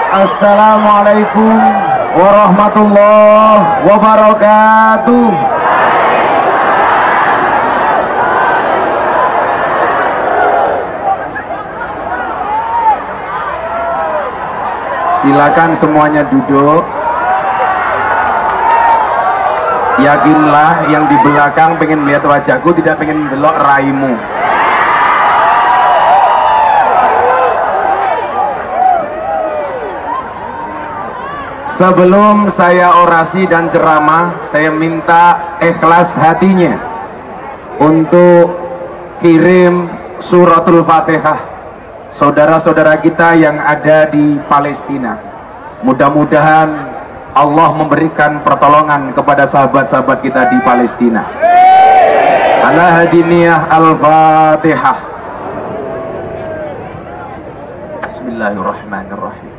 Assalamualaikum warahmatullahi wabarakatuh. Silakan semuanya duduk. Yakinlah yang di belakang pengen melihat wajahku, tidak pengen delok raimu. Sebelum saya orasi dan ceramah, saya minta ikhlas hatinya untuk kirim suratul Fatihah saudara-saudara kita yang ada di Palestina. Mudah-mudahan Allah memberikan pertolongan kepada sahabat-sahabat kita di Palestina. Ala hadiniyah al-Fatihah. Bismillahirrahmanirrahim.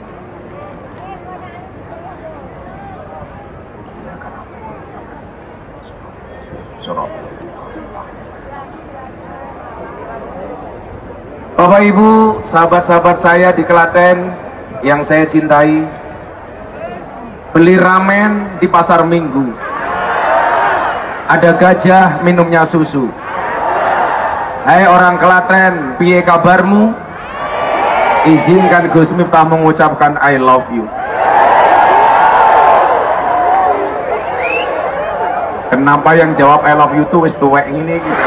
Bapak Ibu, sahabat-sahabat saya di Klaten yang saya cintai, beli ramen di pasar Minggu, ada gajah minumnya susu. Hai orang Klaten, piye kabarmu? Izinkan Gus Miftah mengucapkan I love you. Kenapa yang jawab I love you tuh wis tuwek ini gitu?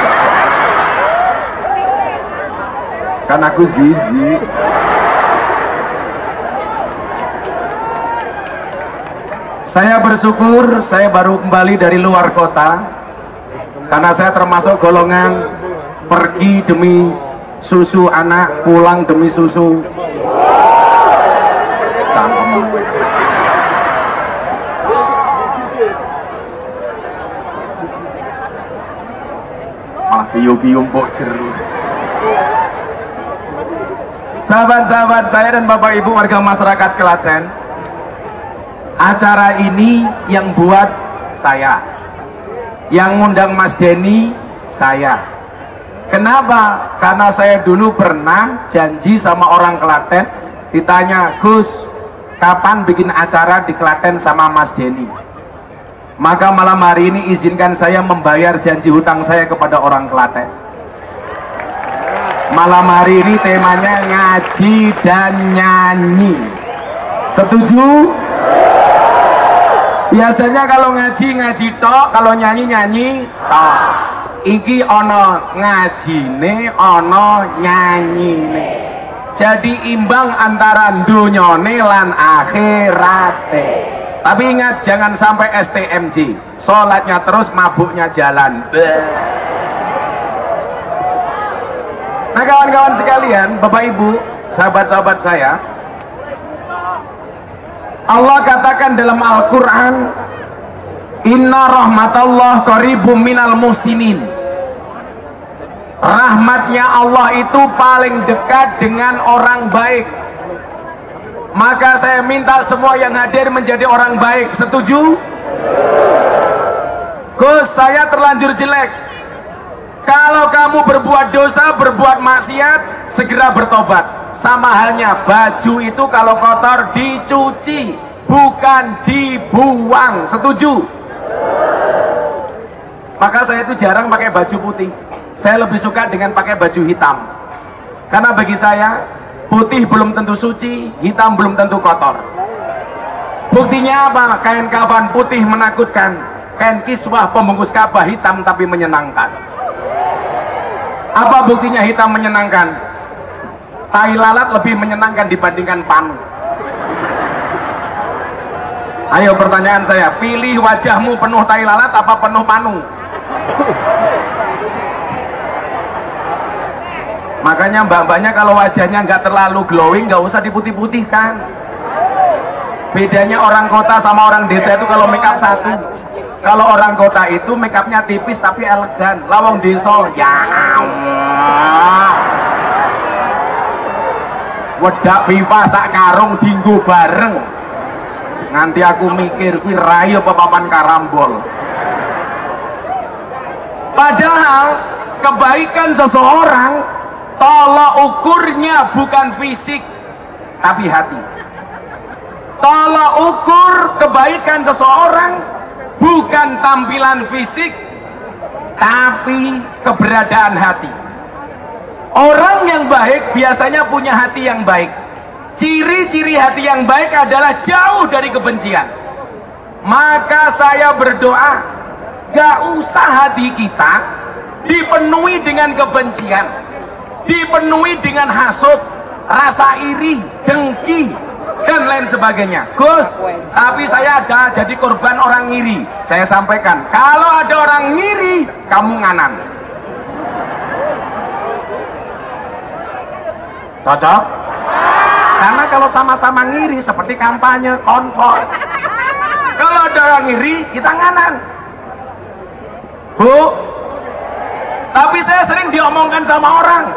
Kan aku zizi. Saya bersyukur saya baru kembali dari luar kota, karena saya termasuk golongan pergi demi susu anak, pulang demi susu cangkem. Malah biu-biu mbok jeru. Sahabat-sahabat saya dan Bapak Ibu warga masyarakat Klaten, acara ini yang buat saya, yang ngundang Mas Denny saya. Kenapa? Karena saya dulu pernah janji sama orang Klaten, ditanya, Gus, kapan bikin acara di Klaten sama Mas Denny? Maka malam hari ini izinkan saya membayar janji hutang saya kepada orang Klaten. Malam hari ini temanya ngaji dan nyanyi. Setuju? Biasanya kalau ngaji tok, kalau nyanyi tok. Iki ono ngajine, ono nyanyine. Jadi imbang antara dunyone lan akhirate. Tapi ingat, jangan sampai STMJ, sholatnya terus, mabuknya jalan. Nah kawan-kawan sekalian, Bapak Ibu, sahabat-sahabat saya, Allah katakan dalam Al-Quran, Inna rahmatallah qaribum minal muhsinin. Rahmatnya Allah itu paling dekat dengan orang baik. Maka saya minta semua yang hadir menjadi orang baik. Setuju? Gus, saya terlanjur jelek. Kalau kamu berbuat dosa, berbuat maksiat, segera bertobat. Sama halnya baju itu kalau kotor dicuci, bukan dibuang. Setuju? Maka saya itu jarang pakai baju putih. Saya lebih suka dengan pakai baju hitam. Karena bagi saya, putih belum tentu suci, hitam belum tentu kotor. Buktinya apa? Kain kafan putih menakutkan, kain kiswah pembungkus Ka'bah hitam tapi menyenangkan. Apa buktinya hitam menyenangkan? Tai lalat lebih menyenangkan dibandingkan panu. Ayo pertanyaan saya, pilih wajahmu penuh tai lalat apa penuh panu? Makanya mbak-mbaknya kalau wajahnya nggak terlalu glowing, nggak usah diputih-putihkan. Bedanya orang kota sama orang desa itu kalau make up satu. Kalau orang kota itu make upnya tipis tapi elegan. Lawang desa, ya Allah. Wedak FIFA sak karung dinggo bareng. Nganti aku mikir kuwi rayo apa papan karambol. Padahal kebaikan seseorang tolak ukurnya bukan fisik tapi hati. Tolak ukur kebaikan seseorang bukan tampilan fisik, tapi keberadaan hati. Orang yang baik biasanya punya hati yang baik. Ciri-ciri hati yang baik adalah jauh dari kebencian. Maka saya berdoa, gak usah hati kita dipenuhi dengan kebencian, dipenuhi dengan hasut, rasa iri, dengki, dan lain sebagainya. Gus, tapi saya ada jadi korban orang ngiri. Saya sampaikan, kalau ada orang ngiri, kamu nganan. Cocok? Karena kalau sama-sama ngiri seperti kampanye, konvoy. Kalau ada orang ngiri, kita nganan. Bu, tapi saya sering diomongkan sama orang,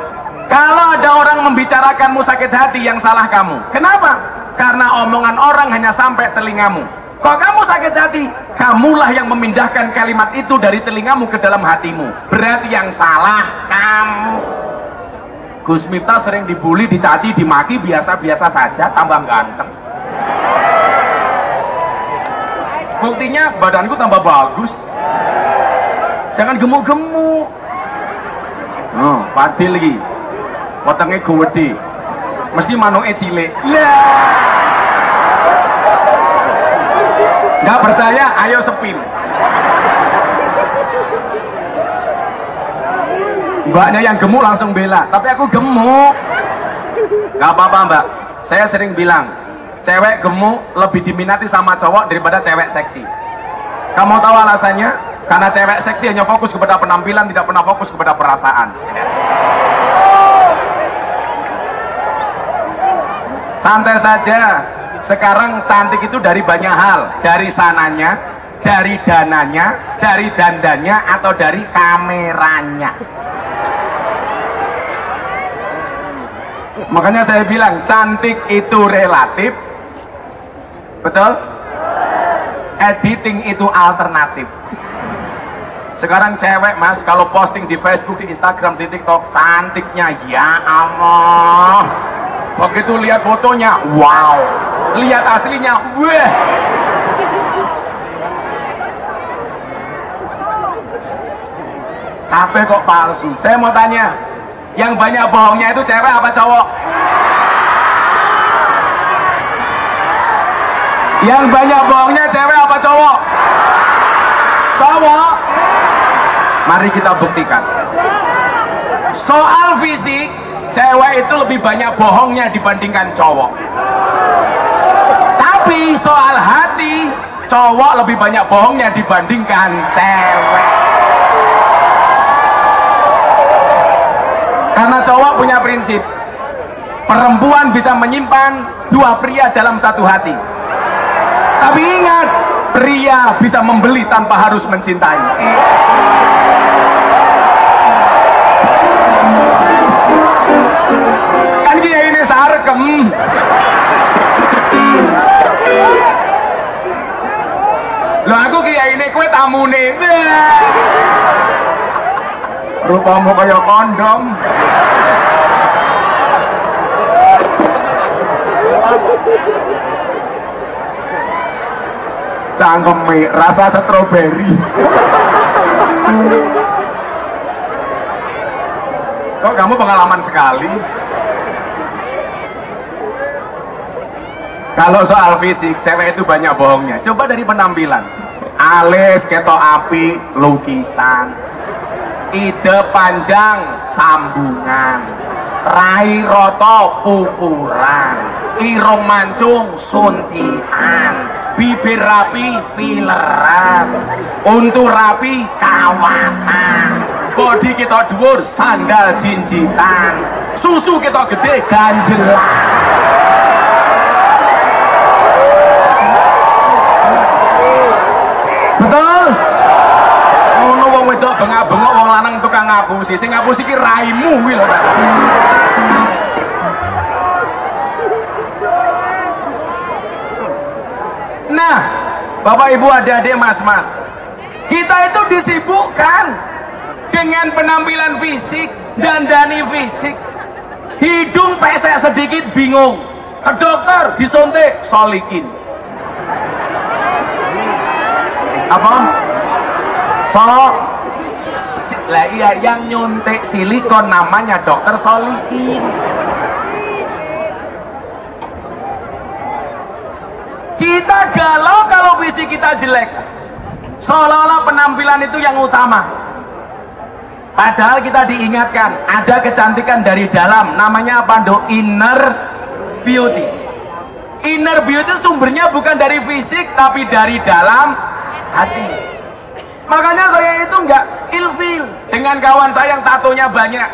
kalau ada orang membicarakanmu sakit hati, yang salah kamu. Kenapa? Karena omongan orang hanya sampai telingamu. Kalau kamu sakit hati, kamulah yang memindahkan kalimat itu dari telingamu ke dalam hatimu. Berarti yang salah kamu. Gus Miftah sering dibully, dicaci, dimaki, biasa-biasa saja, tambah ganteng. Buktinya badanku tambah bagus. Jangan gemuk-gemuk. Oh, Fadil lagi. Wetenge gede. Mesti manuke cilik. Nggak percaya, ayo sepin. Mbaknya yang gemuk langsung bela, tapi aku gemuk. Nggak apa-apa mbak, saya sering bilang, cewek gemuk lebih diminati sama cowok daripada cewek seksi. Kamu tahu alasannya? Karena cewek seksi hanya fokus kepada penampilan, tidak pernah fokus kepada perasaan. Santai saja. Sekarang cantik itu dari banyak hal, dari sananya, dari dananya, dari dandannya, atau dari kameranya. Makanya saya bilang cantik itu relatif, betul? Editing itu alternatif. Sekarang cewek mas, kalau posting di Facebook, di Instagram, di TikTok, cantiknya ya Allah. Begitu lihat fotonya, wow. Lihat aslinya, weh. Apa kok palsu? Saya mau tanya, yang banyak bohongnya itu cewek apa cowok? Yang banyak bohongnya cewek apa cowok? Cowok. Mari kita buktikan. Soal fisik, cewek itu lebih banyak bohongnya dibandingkan cowok. Tapi soal hati, cowok lebih banyak bohongnya dibandingkan cewek. Karena cowok punya prinsip, perempuan bisa menyimpan dua pria dalam satu hati. Tapi ingat, pria bisa membeli tanpa harus mencintai. Kan dia ini sarkem. Loh aku kiai ini kue tamune. Rupamu kayak kondom. Cangkeme rasa stroberi. Kok kamu pengalaman sekali? Kalau soal fisik, cewek itu banyak bohongnya. Coba dari penampilan. Alis ketok api, lukisan. Ide panjang, sambungan. Rai roto, pupuran. Irung mancung, suntian. Bibir rapi, fileran. Untu rapi, kawatan. Bodi kita dhuwur, sandal jinjitan. Susu kita gede, ganjelan. Betul? Ngono wong wedok bengak-bengok, wong lanang tukang ngapusi. Sing ngapusi ki raimu kuwi lho, Pak. Nah, Bapak Ibu, adik-adik, mas-mas, kita itu disibukkan dengan penampilan fisik, dandani fisik. Hidung pesek sedikit bingung, Ke dokter disuntik solikin. Apa? Lah iya, yang nyuntik silikon namanya dokter solikin. Kita galau kalau visi kita jelek, seolah-olah penampilan itu yang utama. Padahal kita diingatkan ada kecantikan dari dalam, namanya apa dok? Inner beauty. Inner beauty sumbernya bukan dari fisik tapi dari dalam hati. Makanya saya itu nggak ilfil dengan kawan saya yang tatonya banyak.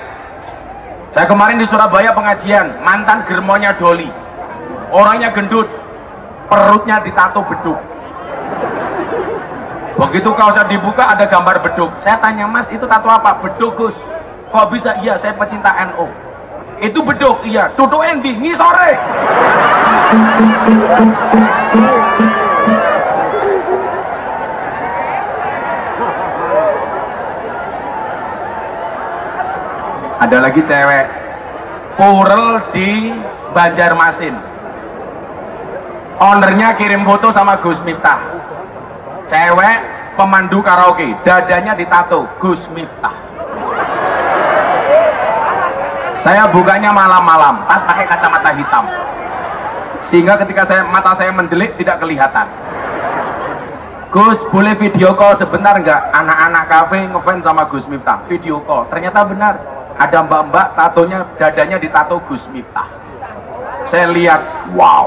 Saya kemarin di Surabaya pengajian, mantan germonya Doli, orangnya gendut, perutnya ditato beduk. Begitu kaosnya dibuka ada gambar beduk. Saya tanya, Mas itu tato apa? Beduk Gus. Kok bisa? Iya, saya pecinta NU. Itu beduk? Iya. Duduk endi? Ngisore. Ada lagi cewek purel di Banjarmasin. Ownernya kirim foto sama Gus Miftah. Cewek pemandu karaoke, dadanya ditato Gus Miftah. Saya bukanya malam-malam, pas pakai kacamata hitam, sehingga ketika mata saya mendelik tidak kelihatan. Gus, boleh video call sebentar nggak? Anak-anak kafe ngefans sama Gus Miftah, video call. Ternyata benar, ada mbak-mbak tatonya, dadanya ditato Gus Miftah. Saya lihat, wow.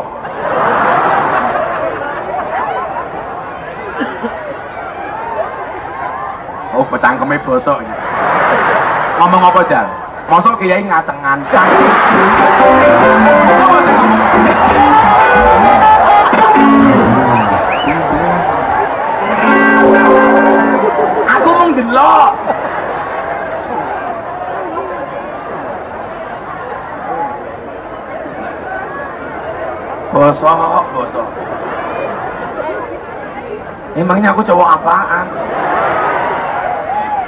Oh, pecangkeme bosok gitu. Ngomong apa Jan? Mosok kiai ngaceng-ngaceng. Coba sih ngomong. Aku mung delok. Bosok. Emangnya aku cowok apaan?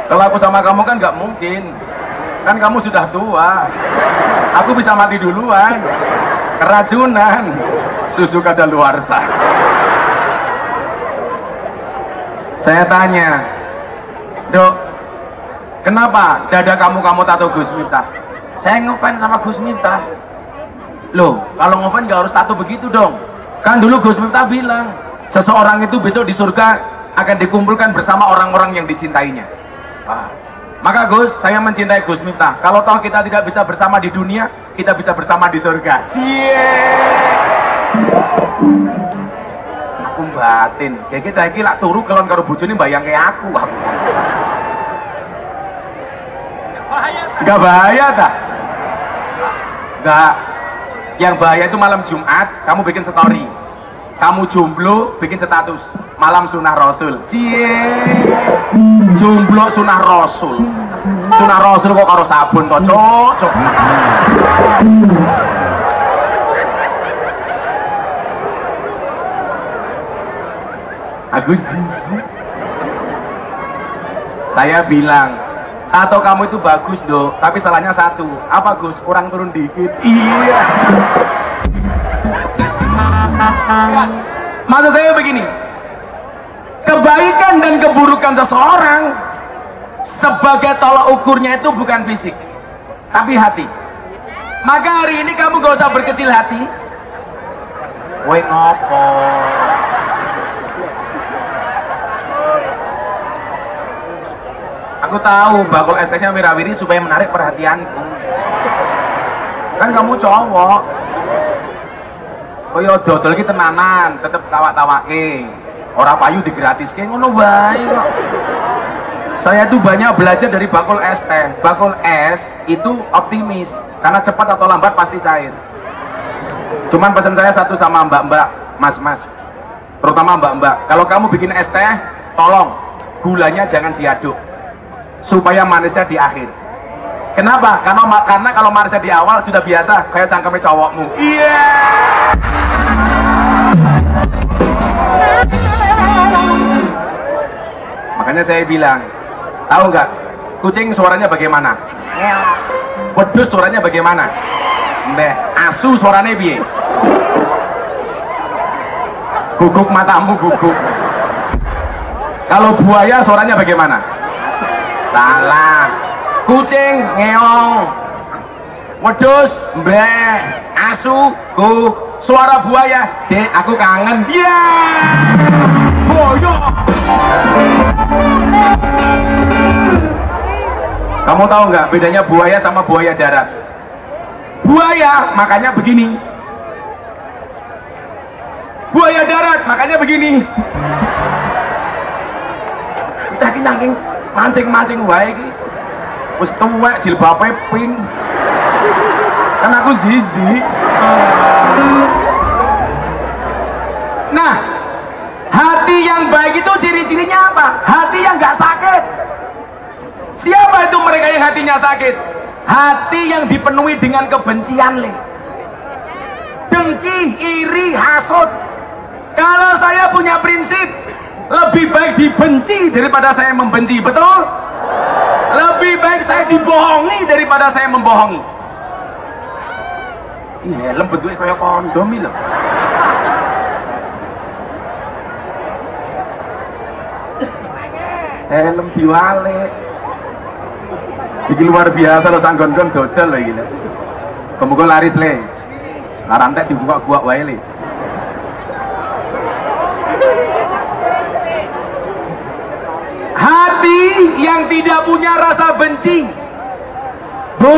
Kalau aku sama kamu kan nggak mungkin, kan kamu sudah tua, aku bisa mati duluan, keracunan, susu kadaluarsa. Saya tanya, dok, kenapa dada kamu tato Gus Miftah? Saya ngefans sama Gus Miftah. Loh, kalau ngefans nggak harus tato begitu dong. Kan dulu Gus Miftah bilang, seseorang itu besok di surga akan dikumpulkan bersama orang-orang yang dicintainya. Maka Gus, saya mencintai Gus Miftah. Kalau toh kita tidak bisa bersama di dunia, kita bisa bersama di surga. Aku batin, kayak saya kira turu kelon karo bojone bayang kayak aku. Gak bahaya dah. Gak. Yang bahaya itu malam Jumat, kamu bikin story. Kamu jomblo, bikin status malam sunah Rasul. Jomblo sunah Rasul. Sunah Rasul kok karo sabun to, cok. Aku zizi. Saya bilang, tato kamu itu bagus dok, tapi salahnya satu. Apa Gus? Kurang turun dikit. Iya. Maksud saya begini, kebaikan dan keburukan seseorang sebagai tolak ukurnya itu bukan fisik tapi hati. Maka hari ini kamu gak usah berkecil hati. Woi ngopo, aku tahu bakul esteknya wirawiri supaya menarik perhatianku. Kan kamu cowok, kaya dodol iki tenanan, tetep tawa-tawake. Ora payu digratiske ngono wae kok. Saya tuh banyak belajar dari bakul es teh. Bakul es itu optimis karena cepat atau lambat pasti cair. Cuman pesan saya satu sama mbak-mbak, mas-mas, terutama mbak-mbak, kalau kamu bikin es teh, tolong gulanya jangan diaduk supaya manisnya di akhir. Kenapa? Karena kalau manisnya di awal sudah biasa kayak cangkeme cowokmu. Iya. Makanya saya bilang, tahu nggak kucing suaranya bagaimana? Wedhus suaranya bagaimana? Mbeh, asu suaranya piye? Guguk matamu, guguk. Kalau buaya suaranya bagaimana? Salah. Kucing ngeong, wedhus mbeh, asu go. Suara buaya, dek aku kangen. Ya boyo. Kamu tahu nggak bedanya buaya sama buaya darat? Buaya makanya begini, buaya darat makanya begini. Cah ki nangking mancing-mancing wae iki. Wis tuwek jilbabe pink. Kan aku zizi. Nah, hati yang baik itu ciri-cirinya apa? Hati yang nggak sakit. Siapa itu mereka yang hatinya sakit? Hati yang dipenuhi dengan kebencian, dengki, iri, hasut. Kalau saya punya prinsip, lebih baik dibenci daripada saya membenci, betul? Lebih baik saya dibohongi daripada saya membohongi. Iya, helm bentuknya kayak kondom ini loh. Helm diwale. Iki luar biasa loh, sanggon-gon dodol loh ini. Kemudian laris le. Larantek dibuka-buka wae le. Hati yang tidak punya rasa benci, Bu,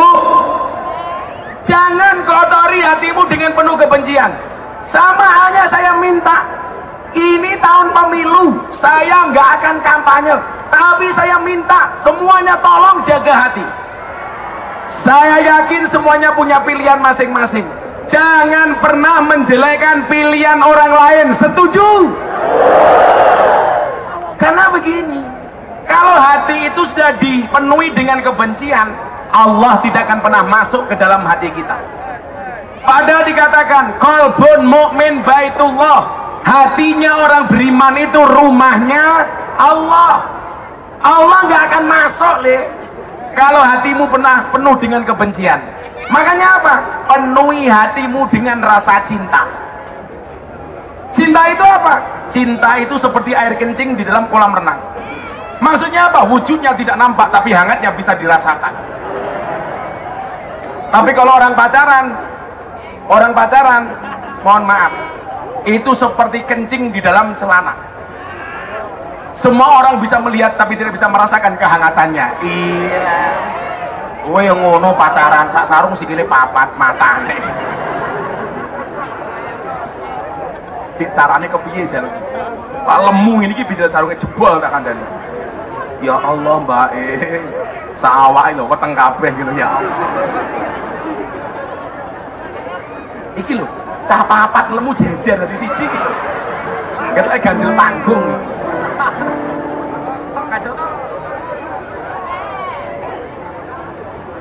jangan kotori hatimu dengan penuh kebencian. Sama halnya saya minta, ini tahun pemilu, saya nggak akan kampanye, tapi saya minta semuanya tolong jaga hati. Saya yakin semuanya punya pilihan masing-masing. Jangan pernah menjelekkan pilihan orang lain, setuju? Karena begini, kalau hati itu sudah dipenuhi dengan kebencian, Allah tidak akan pernah masuk ke dalam hati kita. Padahal dikatakan qalbun mu'min baitullah, hatinya orang beriman itu rumahnya Allah. Allah nggak akan masuk kalau hatimu pernah penuh dengan kebencian. Makanya apa? Penuhi hatimu dengan rasa cinta. Cinta itu apa? Cinta itu seperti air kencing di dalam kolam renang. Maksudnya apa? Wujudnya tidak nampak tapi hangatnya bisa dirasakan. Tapi kalau orang pacaran, mohon maaf, itu seperti kencing di dalam celana. Semua orang bisa melihat tapi tidak bisa merasakan kehangatannya. Iya. Kowe yang ngono pacaran sak sarung sikile papat matane. Dik carane kepiye jan? Pak lemu ini bisa sarungnya jebol tak kandhani. Ya Allah mbak saawake lho weteng kabeh gitu ya Allah. Iki lho cah papat lemu jejer dadi siji gitu. Ketoke ganjil panggung iki.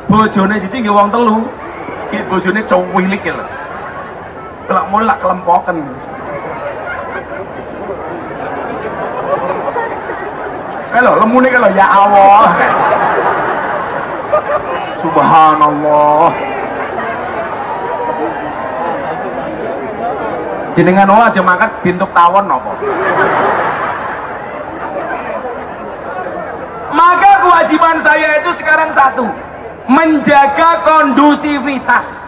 Bojone siji nggih wong telu. Ki bojone cuwilik lho. Kelak mulak kelempoken. Kalau lemune kalau ya Allah. Subhanallah. Jenengan wae aja mangkat bintuk tawon napa? Maka kewajiban saya itu sekarang satu, menjaga kondusivitas.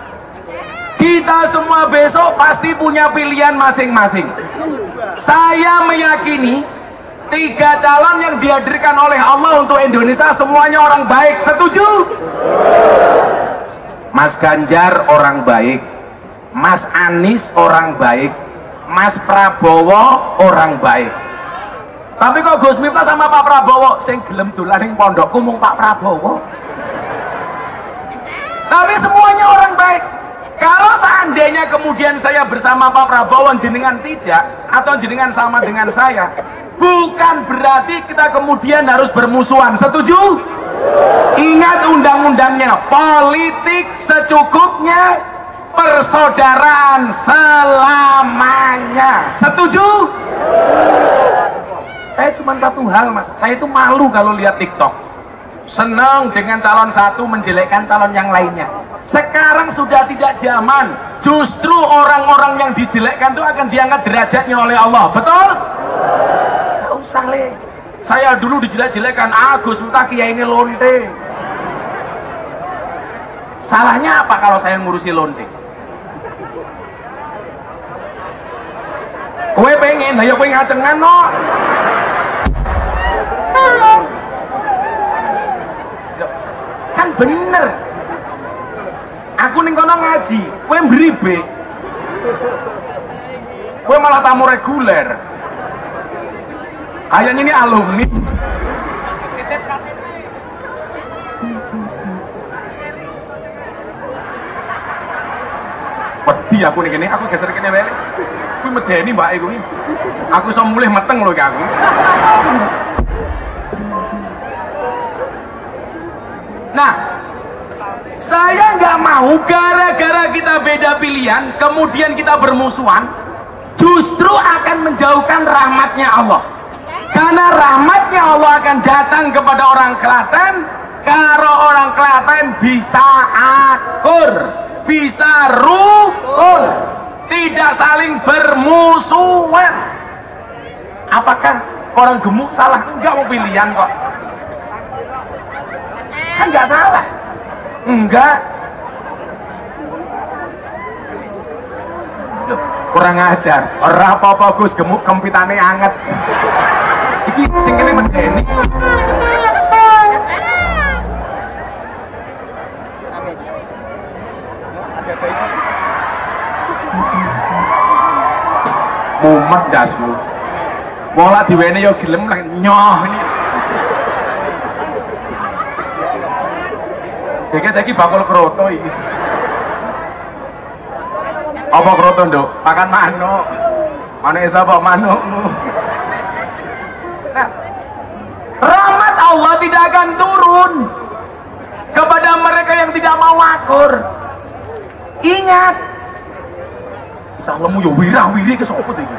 Kita semua besok pasti punya pilihan masing-masing. Saya meyakini 3 calon yang dihadirkan oleh Allah untuk Indonesia semuanya orang baik, setuju? Mas Ganjar orang baik, Mas Anies orang baik, Mas Prabowo orang baik. Tapi kok Gus Miftah sama Pak Prabowo sing gelem dolan ning pondokku mung Pak Prabowo. Tapi semuanya orang baik. Kalau seandainya kemudian saya bersama Pak Prabowo, jenengan tidak, atau jenengan sama dengan saya, bukan berarti kita kemudian harus bermusuhan, setuju? Ingat undang-undangnya, politik secukupnya, persaudaraan selamanya, setuju? Saya cuma satu hal mas, saya itu malu kalau lihat TikTok, senang dengan calon satu menjelekkan calon yang lainnya. Sekarang sudah tidak zaman. Justru orang-orang yang dijelekkan itu akan diangkat derajatnya oleh Allah. Betul? Gak usah le. Saya dulu dijelek-jelekkan, Agus entah kiai ini lonte. Salahnya apa kalau saya ngurusi lonte? Kowe pengen, ya kowe ngacengan no. Kan bener. Aku ning kono ngaji, kowe mribe. Kowe malah tamu reguler. Kayaknya ini alumni. Wedi aku ning kene, aku geser kene wae. Kuwi medeni mbake kuwi. Aku iso mulih meteng lho iki aku. Nah, saya nggak mau gara-gara kita beda pilihan, kemudian kita bermusuhan, justru akan menjauhkan rahmatnya Allah. Karena rahmatnya Allah akan datang kepada orang Klaten, kalau orang Klaten bisa akur, bisa rukun, tidak saling bermusuhan. Apakah orang gemuk salah? Enggak, mau pilihan kok. Kan nggak salah. Enggak. Loh, kurang ajar. Ora apa-apa Gus, gemuk kempitane anget. Iki sing kene medeni. Mumet dasmu. Mola diwene yo gelem lah nyoh ini. Deke saiki bakul kroto iki. Apa kroto, Nduk? Pakan manuk. Manuke sapa manukmu? Nah, rahmat Allah tidak akan turun kepada mereka yang tidak mau akur. Ingat, kita lemu yo wira-wiri ke sapa iki?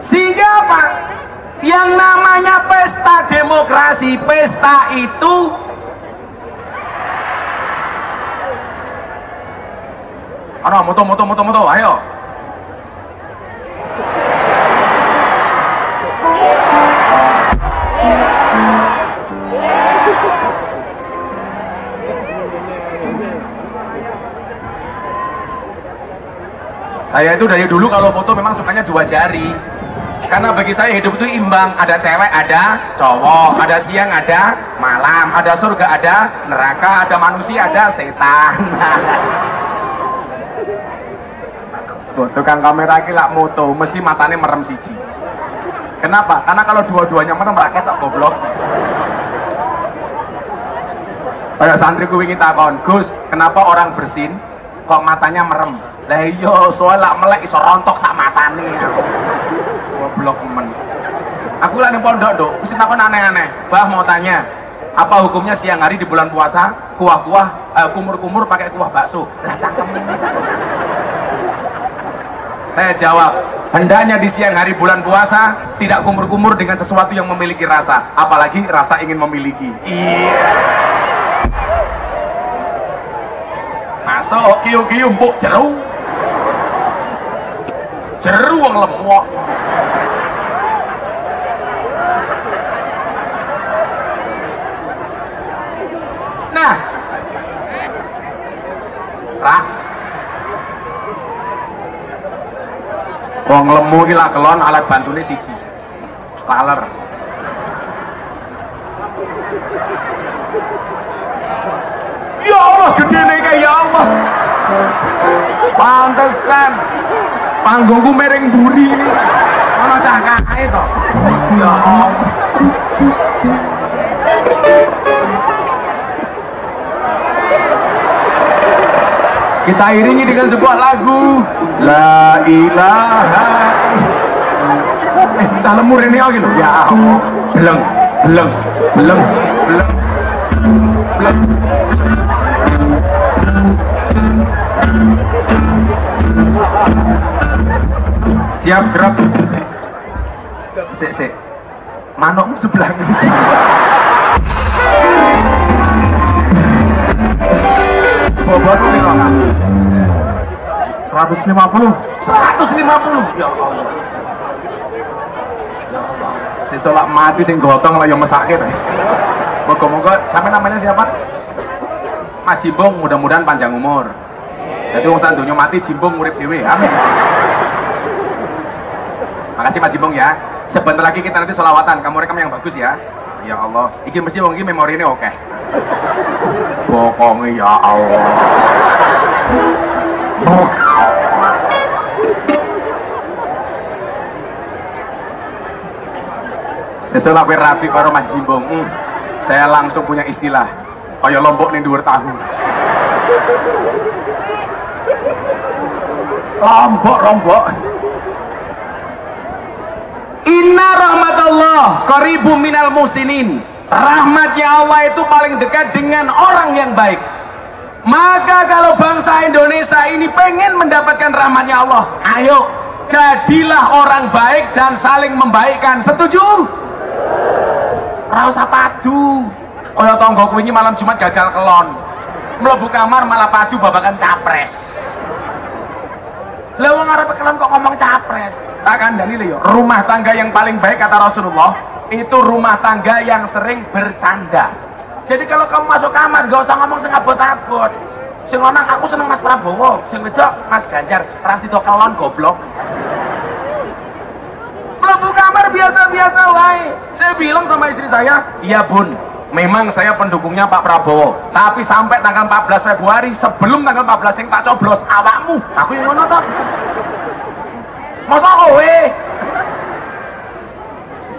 Sehingga apa? Yang namanya pesta demokrasi, pesta itu moto, ayo. Saya itu dari dulu kalau foto memang sukanya 2 jari. Karena bagi saya hidup itu imbang, ada cewek, ada cowok, ada siang, ada malam, ada surga, ada neraka, ada manusia, ada setan. Tukang kamera iki lak moto, mesti matanya merem siji. Kenapa? Karena kalau dua-duanya merem rakyat tak goblok. Kayak santriku wingi takon, Gus, kenapa orang bersin kok matanya merem? Lah iya, soalnya melek iso rontok sak matane. Goblok men. Aku lah ning pondok, Nduk, mesti takon aneh-aneh. Bah mau tanya, apa hukumnya siang hari di bulan puasa kuah-kuah kumur-kumur pakai kuah bakso? Lah cangkemnya. Saya jawab, hendaknya di siang hari bulan puasa tidak kumur-kumur dengan sesuatu yang memiliki rasa, apalagi rasa ingin memiliki. Iya. Masuk kiu-kiu mbok jeru. Jeru wong lemok. Nah, wong lemu iki lak kelon alat bantune siji. Laler. Ya Allah, gedene kayak ya Allah. Pantesan panggungku mereng buri ini. Ana cah kae to. Ya Allah. Kita iringi dengan sebuah lagu La ilaha calemu rene iki lho. Ya Allah. Beleng, beleng, beleng, beleng. Beleng. Siap gerak. Sik. manukmu sebelah ini. Bobotmu nih kok 150. Ya Allah. Si solak mati sing gotong lah yang mesakir. Moga-moga sampai namanya siapa? Mas Jimbong, mudah-mudahan panjang umur. Jadi wong sandunya mati Jimbong urip dhewe. Amin. Makasih Mas Jimbong ya. Sebentar lagi kita nanti sholawatan. Kamu rekam yang bagus ya. Ya Allah. Iki mesti wong iki memori ini oke. Pokoknya ya Allah. Sesuai aku rapi karo Mas Jimbong. Saya langsung punya istilah. Kaya lombok ning dhuwur tahu. Lombok. Inna rahmatullah qaribum minal musinin. Rahmatnya Allah itu paling dekat dengan orang yang baik. Maka kalau bangsa Indonesia ini pengen mendapatkan rahmatnya Allah, ayo jadilah orang baik dan saling membaikkan. Setuju? Ora usah padu. Kaya tanggoku ini malam Jumat gagal kelon. Mlebu kamar malah padu babakan capres. Lah wong arep kelon kok ngomong capres. Tak kandhani lho, rumah tangga yang paling baik kata Rasulullah itu rumah tangga yang sering bercanda. Jadi kalau kamu masuk kamar gak usah ngomong sing abot-abot. Sing lanang aku seneng Mas Prabowo, sing wedok Mas Ganjar, ra sida kelon goblok. Mlebu kamar biasa-biasa wae. Saya bilang sama istri saya, "Iya, Bun. Memang saya pendukungnya Pak Prabowo, tapi sampai tanggal 14 Februari sebelum tanggal 14 yang tak coblos awakmu." Aku yang ngono toh. Masa kowe?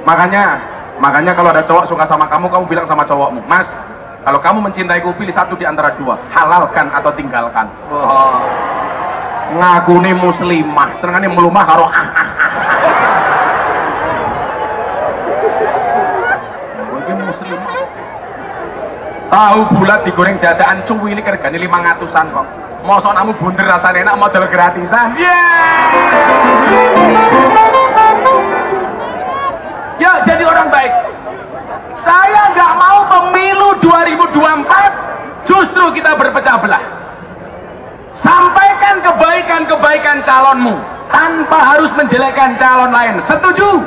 Makanya kalau ada cowok suka sama kamu bilang sama cowokmu, "Mas, kalau kamu mencintaiku pilih satu di antara dua, halalkan atau tinggalkan." Oh. Ngakune muslimah, senengane melumah karo muslimah. Tahu bulat digoreng dadaan cuwili regane 500-an kok. Mosok namu bunder rasane enak modal gratisan. Ya, jadi orang baik. Saya nggak mau pemilu 2024 justru kita berpecah belah. Sampaikan kebaikan-kebaikan calonmu tanpa harus menjelekkan calon lain. Setuju?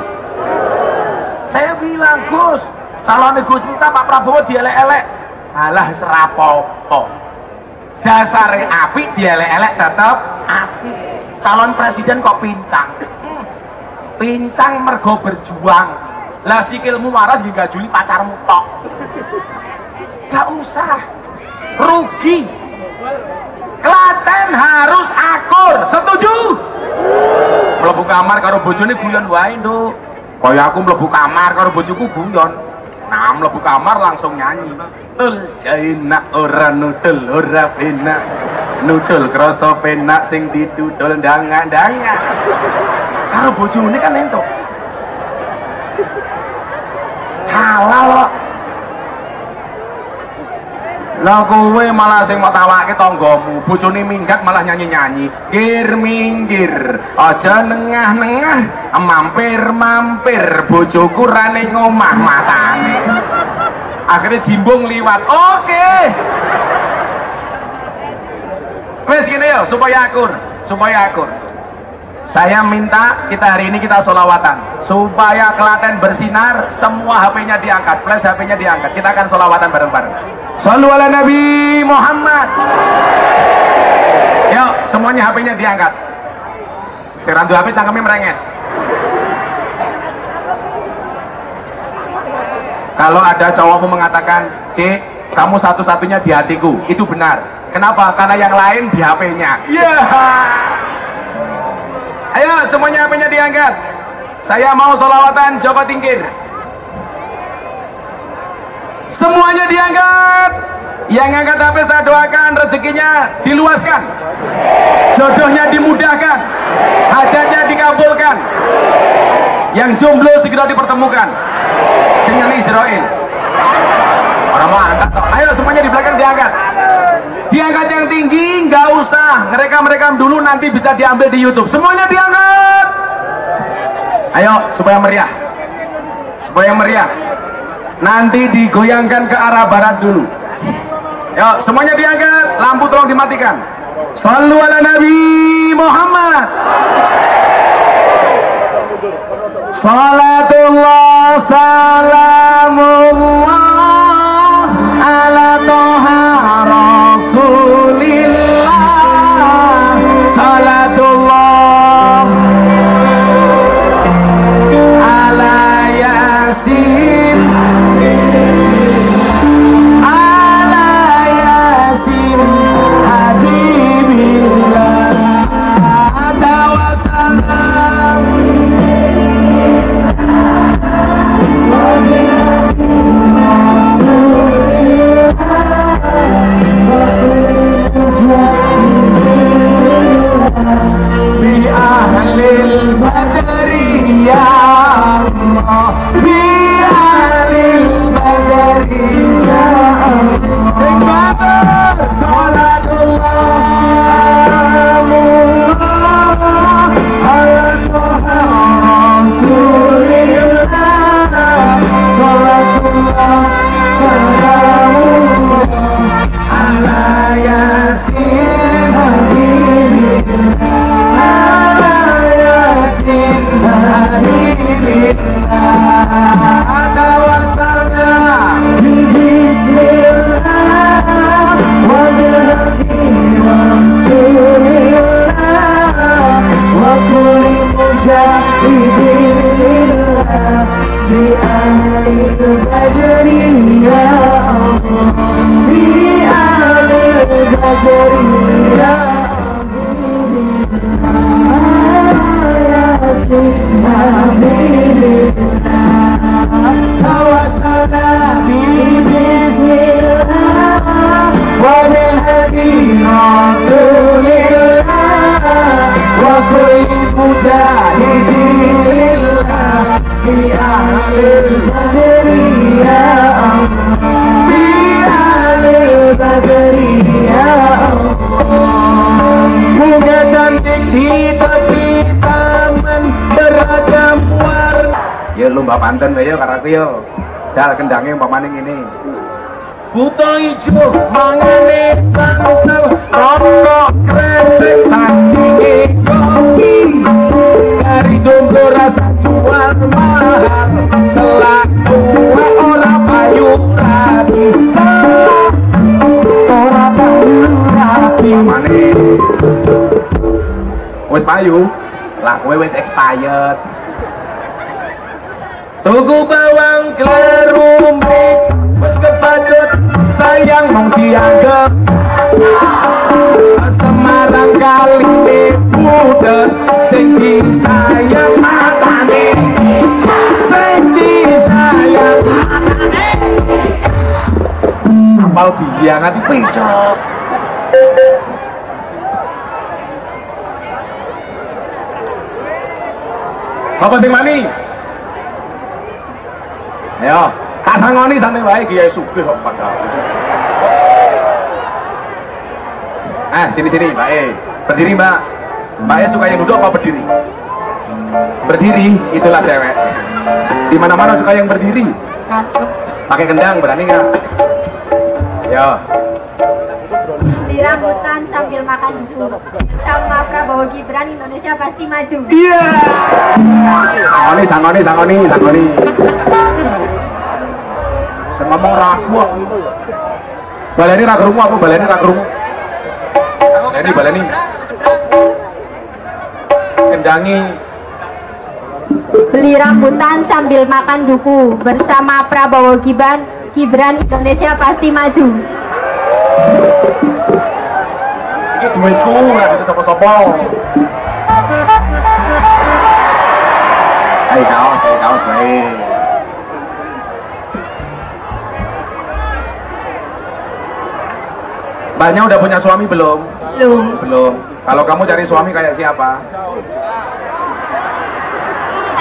Saya bilang, Gus, calon Gus minta Pak Prabowo dielek-elek. Alah serapopo. Dasare apik dielek-elek tetep apik. Calon presiden kok pincang. Pincang mergo berjuang. Lah sikilmu waras hingga Juli pacarmu tok. Gak usah. Rugi. Klaten harus akur. Setuju? Mlebu kamar karo bojone guyon wae, Nduk. Kaya aku mlebu kamar karo bojoku guyon. Nah, mlebu kamar langsung nyanyi. Tul jaina ora nudul ora penak. Nudul krasa penak sing didudul ndangan-ndangan. Karo bojone kan entuk. Halal kok. Lah kowe malah sing mau tawake tanggamu, bojone minggat malah nyanyi-nyanyi. Gir minggir, aja nengah-nengah, mampir-mampir, bojoku ra ning omah matane. Akhirnya Jimbong liwat. Oke. Wes gini ya, supaya akur. Saya minta kita hari ini kita sholawatan supaya Klaten bersinar, semua HP-nya diangkat, flash HP-nya diangkat. Kita akan sholawatan bareng-bareng. Shallu ala Nabi Muhammad. Yuk, semuanya HP-nya diangkat. Serandu HP cangkemnya merenges. Kalau ada cowokmu mengatakan, "Dek, kamu satu-satunya di hatiku," itu benar. Kenapa? Karena yang lain di HP-nya. Ayo semuanya HP-nya diangkat. Saya mau sholawatan Joko Tingkir. Semuanya diangkat. Yang angkat HP saya doakan rezekinya diluaskan, jodohnya dimudahkan, hajatnya dikabulkan, yang jomblo segera dipertemukan dengan Israel. Orang mau angkat. Ayo semuanya di belakang diangkat. Diangkat yang tinggi, nggak usah ngerekam dulu, nanti bisa diambil di YouTube. Semuanya diangkat. Ayo supaya meriah. supaya meriah. Nanti digoyangkan ke arah barat dulu. Yuk, semuanya diangkat, lampu tolong dimatikan. Shallu ala Nabi Muhammad. Salatullah salamullah ala toha rasulillah. Salatullah ala yasin ala yasin habibillah tawasalam. Bi ahlil badri ya Allah, bi ahlil badri ya Allah. Singkat salatullah ala rasulillah. Salatullah salamullah ala yasin habibillah, ala yasin habibillah. Tawassalna bismillah wa bihaqqi rasulillah wa kulli mujahidillah bi ahlil badri ya Allah, bi ahlil badri ya tawassalna bismillah wa bil hadi rasulillah wa kulli mujahidillah bi ahlil badri ya Allah, bi ahlil badri ya Allah. Bunga cantik di tepi taman beragam warna. Ya lomba pantun ya karo aku yo. Jal kendangnya umpamane ngene. Buta ijo mangane pantel rono krepek sandinge kopi. Dari jomblo rasa jual mahal, selak tua ora payu rapi, selak ora payu rapi. Mane wis payu, lah kowe wis expired. Tuku bawang klerumpik wis kebacut, sayang mong dianggep. Semarang kali muda sing disayang matane, sing disayang matane. Apal biang ati picok. Sapa sing mani? Ayo, tak sangoni santai wae Kiai Sugih kok padahal. Sini Mbak E. Berdiri Mbak. Mbak E suka yang duduk apa berdiri? Berdiri, itulah cewek. Di mana-mana suka yang berdiri. Pakai kendang, berani nggak? Yo. Beli rambutan sambil makan dulu. Sama Prabowo Gibran, Indonesia pasti maju. Iya. Sangoni. Saya ngomong ragu. Baleni ra krungu aku, baleni ra krungu. Baleni. Kendangi. Beli rambutan sambil makan duku bersama Prabowo Gibran, Indonesia pasti maju. Ini duitku, nggak ada sopo-sopo. Ayo kaos, baik. Mbaknya udah punya suami belum? Belum. Kalau kamu cari suami kayak siapa?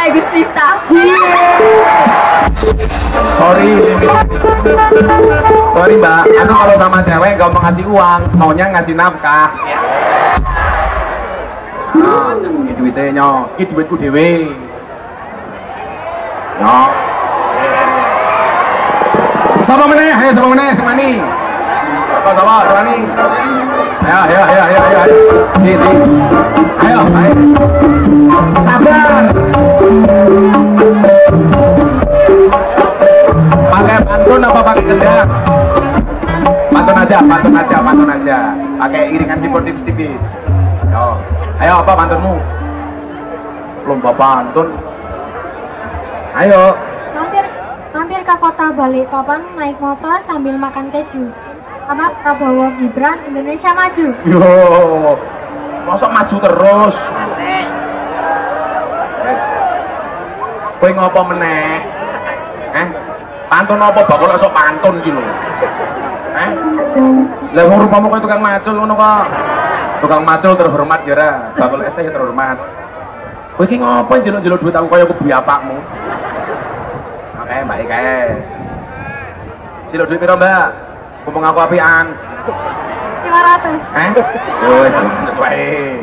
Agus Miftah. Sorry Mbak, aku kalau sama cewek gak mau ngasih uang, maunya ngasih nafkah. Nah, ini duitnya, ini duitku dewe. No, Sapa meneh? Ayo sapa meneh semani. Sapa semani. Ayo. Di. Ayo. Sabar. Pakai pantun apa pakai gendang? Pantun aja. Pakai iringan keyboard tipis-tipis. Ayo apa pantunmu? Lomba pantun. Ayo. Mampir ke kota Balikpapan naik motor sambil makan keju. Sama Prabowo Gibran Indonesia Maju. Yo, mosok maju terus. Yes. Kowe ngopo meneh? Pantun apa bakal sok pantun iki lho. Lah wong rupamu kowe tukang macul ngono kok. Tukang macul terhormat ya ra, bakal ST terhormat. Kowe iki ngopo njeluk-njeluk duit aku kaya kebu apakmu? Oke, Mbak Ike. Njeluk duit piro, Mbak? Ngomong aku apian. 500. Yo wis 500 wae.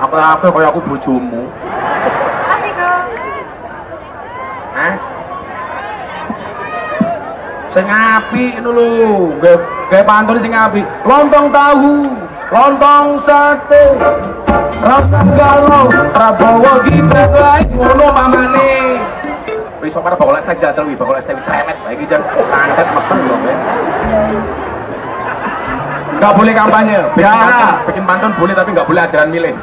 Aku kaya aku bojomu. Makasih, Kak. Sing apik ngono lho. Gawe pantun sing apik. Lontong tahu, lontong sate. Rasa galau, Prabowo Gibran wae ngono pamane. Wis sok bakal ST jadel wi, bakal ST ceremet bae iki jan santet metu lho, Mbak. Enggak boleh kampanye. Bikin pantun boleh tapi enggak boleh ajaran milih.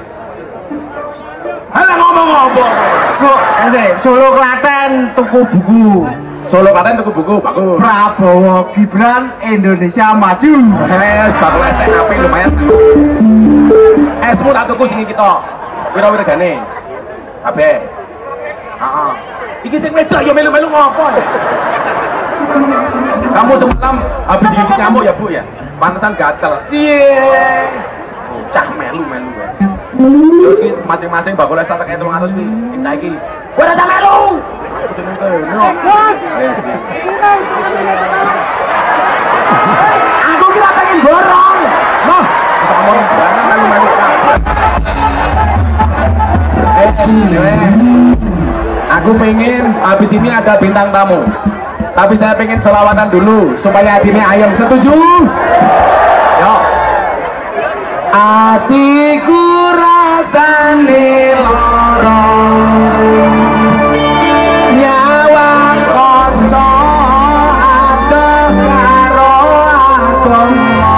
Halah ngomong apa? Solo Klaten tuku buku. Solo Klaten tuku buku, bagus. Prabowo Gibran Indonesia Maju. Bakal ST HP lumayan. Esmu tak tuku sing kita. Pira-pira regane? Kabeh. Heeh. Iki sing wedok ya melu-melu ngopo ya? Kamu semalam habis gigit nyamuk ya, Bu ya? Pantesan gatel. Cie. Cah melu-melu ya. Terus iki masing-masing bakal ST tak 300 kuwi. Sing cah iki. Kowe ora sampe melu. Sing kene. Ayo sik. Aku kira pengen borong. Noh, kamu orang melu-melu kabeh. Aku pengen habis ini ada bintang tamu, tapi saya pengen selawatan dulu supaya hatinya ayam. Setuju? Yo. Atiku rasane loro, nyawa kanca adoh karo agama.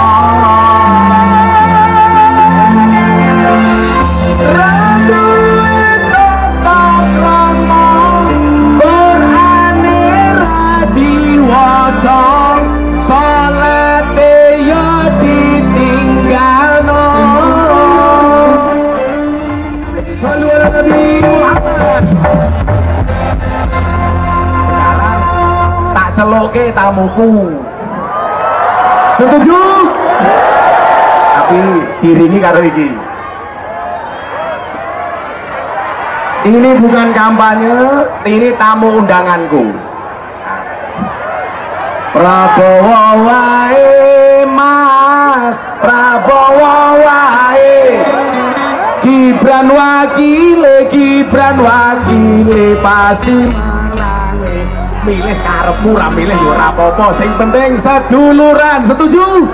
Salate ya ditinggalno. Sallu ala Nabi Muhammad. Sekarang tak celoke tamuku. Setuju? Tapi diringi karo iki. Ini bukan kampanye, ini tamu undanganku. Prabowo wae Mas, Prabowo wae. Gibran wakile pasti menangi. Milih karepmu ra milih yo ora apa-apa, sing penting seduluran. Setuju?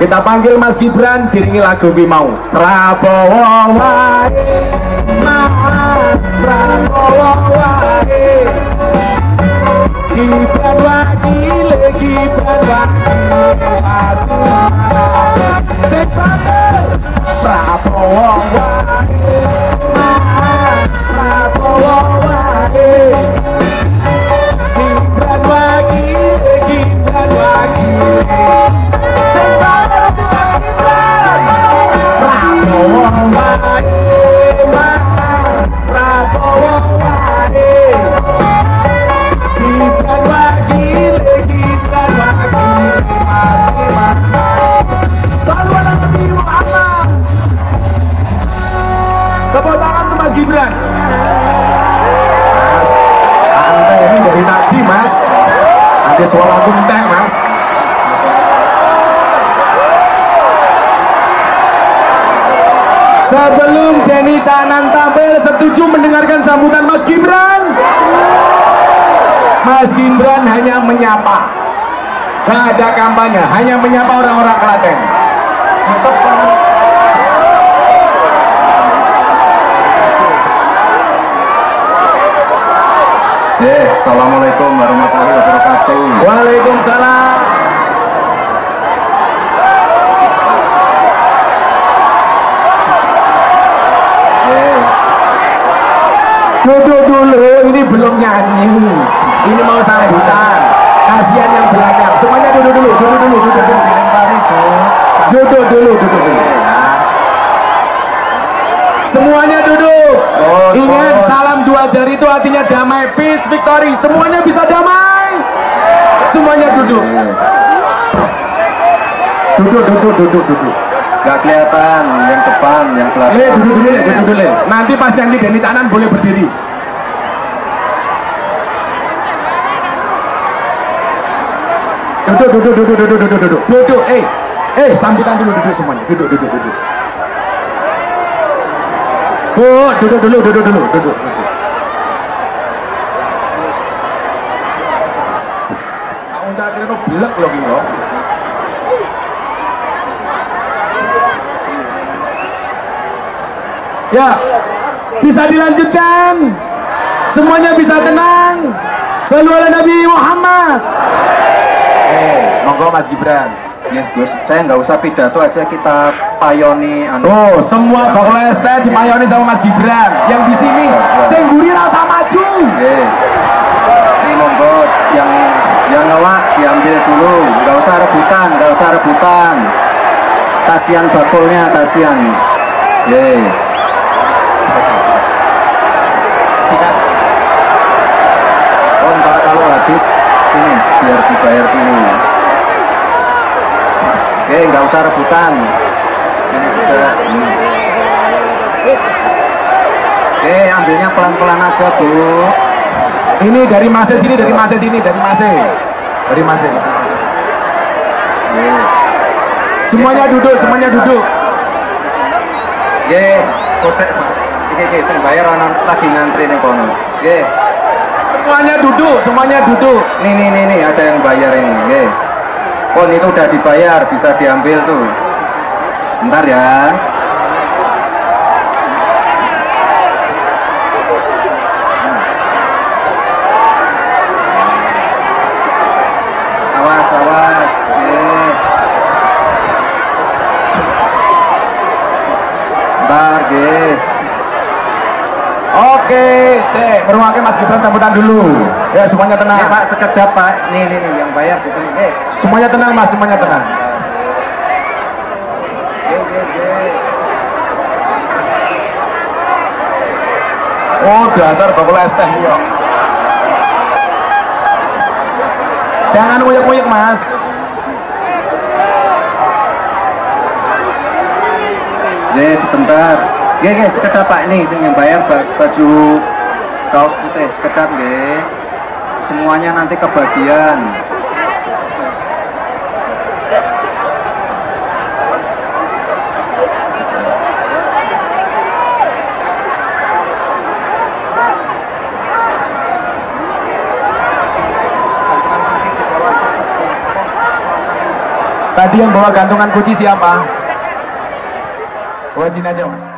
Kita panggil Mas Gibran diringi lagu ki mau. Prabowo wae Mas, Prabowo wae. Gibran wakile pasti menang. Sepakat Prabowo wae Mas, Prabowo wae. Gibran wakile sepakat Prabowo wae Mas, Prabowo wae. Gibran wakile pasti menang. Sallu ala Nabi Muhammad. Tepuk tangan untuk Mas Gibran. Mas, santai ini dari tadi Mas. Ada suara kuntek Mas. Sebelum Denny Canan tampil, setuju mendengarkan sambutan Mas Gibran? Mas Gibran hanya menyapa, nggak ada kampanye, hanya menyapa orang-orang Klaten. Assalamualaikum warahmatullahi wabarakatuh. Waalaikumsalam. Duduk dulu, ini belum nyanyi. Ini mau sambutan. Kasihan yang belakang. Semuanya duduk dulu, duduk dulu, duduk dulu. Duduk dulu, duduk dulu. Semuanya duduk. Ingat, salam dua jari itu artinya damai, peace, victory. Semuanya bisa damai. Semuanya duduk. Duduk, duduk, duduk, duduk. Gak kelihatan yang depan, yang belakang. Duduk dulu, duduk dulu. Nanti pas nyanyi Denny Caknan boleh berdiri. Duduk, duduk, duduk, duduk, duduk, duduk, duduk. Sambutan dulu, duduk semuanya. Duduk, duduk, duduk. Duduk dulu, duduk dulu, duduk. Aku tak kira belek loh gini loh. Ya, bisa dilanjutkan. Semuanya bisa tenang. Shallu ala Nabi Muhammad. Monggo Mas Gibran. Ya Gus, saya nggak usah pidato aja, kita payoni. Oh, semua bakal ST dipayoni sama Mas Gibran. Yang di sini, sing mburi rasa maju. Ini monggo yang ngelak diambil dulu, nggak usah rebutan, nggak usah rebutan. Kasihan bakulnya, kasihan. Oh enggak, kalau habis sini biar dibayar dulu. Nggak usah rebutan. Ini sudah. Ambilnya pelan-pelan aja Bu. Ini dari Mase sini, dari Mase sini, dari Mase. Dari Mase. Semuanya duduk, semuanya duduk. Kosek Mas. Iki sing bayar ana lagi ngantri ning kono. Semuanya duduk, semuanya duduk. Nih ada yang bayar ini. Pon itu udah dibayar, bisa diambil tuh. Bentar ya. Awas, awas. Bentar, Oke, beruangnya Mas Gibran sambutan dulu. Ya, semuanya tenang. Pak, sekedap Pak. Nih yang bayar di sini. Semuanya tenang Mas, semuanya tenang. Oh, dasar bakul es teh yo. Jangan uyek-uyek Mas. Sebentar. Sekedap Pak, ini yang bayar baju kaos putih, sekedap semuanya nanti kebagian. Tadi yang bawa gantungan kunci siapa? Bawa sini aja Mas.